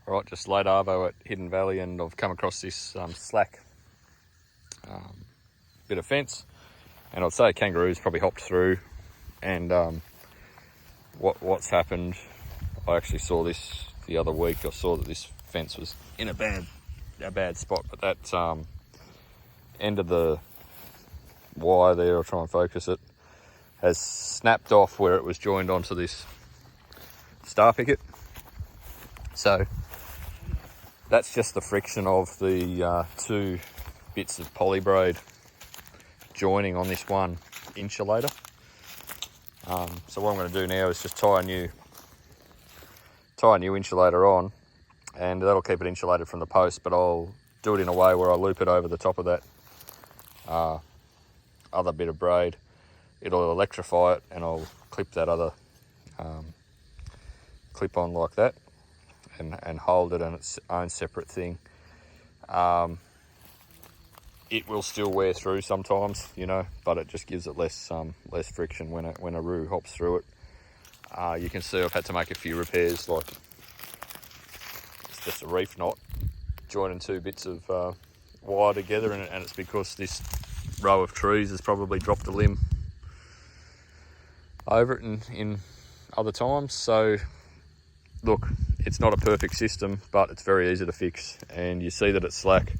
Right, just late arvo at Hidden Valley, and I've come across this slack bit of fence, and I'd say kangaroos probably hopped through. And what's happened, I actually saw this the other week. I saw that this fence was in a bad spot, but that end of the wire there, I'll try and focus it, has snapped off where it was joined onto this star picket. So that's just the friction of the two bits of poly braid joining on this one insulator. So what I'm going to do now is just tie a new insulator on, and that'll keep it insulated from the post, but I'll do it in a way where I loop it over the top of that other bit of braid. It'll electrify it, and I'll clip that other clip on like that, and hold it in its own separate thing. It will still wear through sometimes, you know, but it just gives it less friction when a roo hops through it. You can see I've had to make a few repairs, like it's just a reef knot joining two bits of wire together, and it's because this row of trees has probably dropped a limb over it in other times. So look, it's not a perfect system, but it's very easy to fix, and you see that it's slack,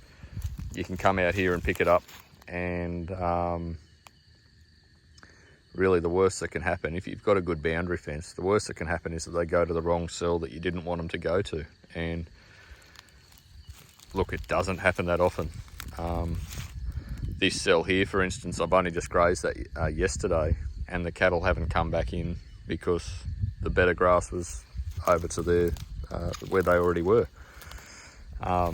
you can come out here and pick it up, and really the worst that can happen, if you've got a good boundary fence, the worst that can happen is that they go to the wrong cell that you didn't want them to go to. And look, it doesn't happen that often. This cell here, for instance, I've only just grazed that yesterday, and the cattle haven't come back in because the better grass was over to their where they already were. A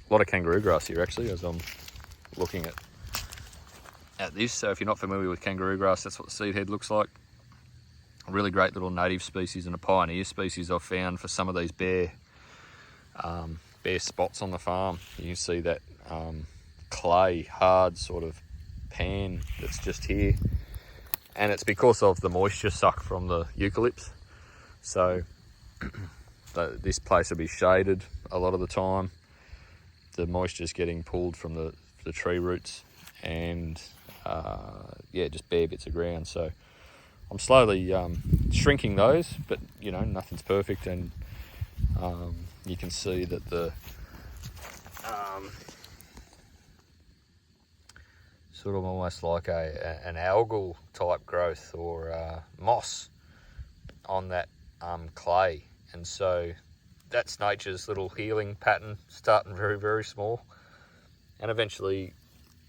lot of kangaroo grass here actually, as I'm looking at this. So if you're not familiar with kangaroo grass, that's what the seed head looks like. A really great little native species and a pioneer species I've found for some of these bare spots on the farm. You can see that clay, hard sort of pan that's just here, and it's because of the moisture suck from the eucalypts. So this place will be shaded a lot of the time. The moisture's getting pulled from the tree roots, and yeah, just bare bits of ground. So I'm slowly shrinking those, but you know, nothing's perfect, and you can see that the sort of almost like an algal type growth or moss on that clay, and so that's nature's little healing pattern, starting very, very small, and eventually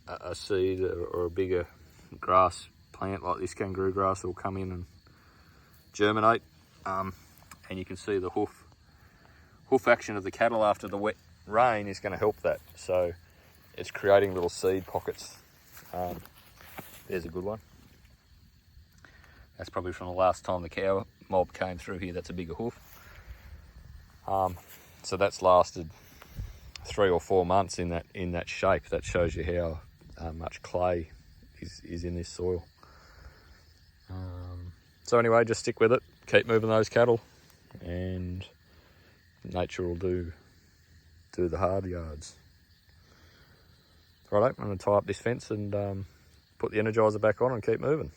a seed or a bigger grass plant like this kangaroo grass will come in and germinate, and you can see the hoof action of the cattle after the wet rain is going to help that. So it's creating little seed pockets. There's a good one. That's probably from the last time the cow mob came through here. That's a bigger hoof. So that's lasted 3 or 4 months in that shape. That shows you how much clay is in this soil. So anyway, just stick with it, keep moving those cattle, and nature will do the hard yards. Righto, I'm going to tie up this fence and put the energizer back on and keep moving.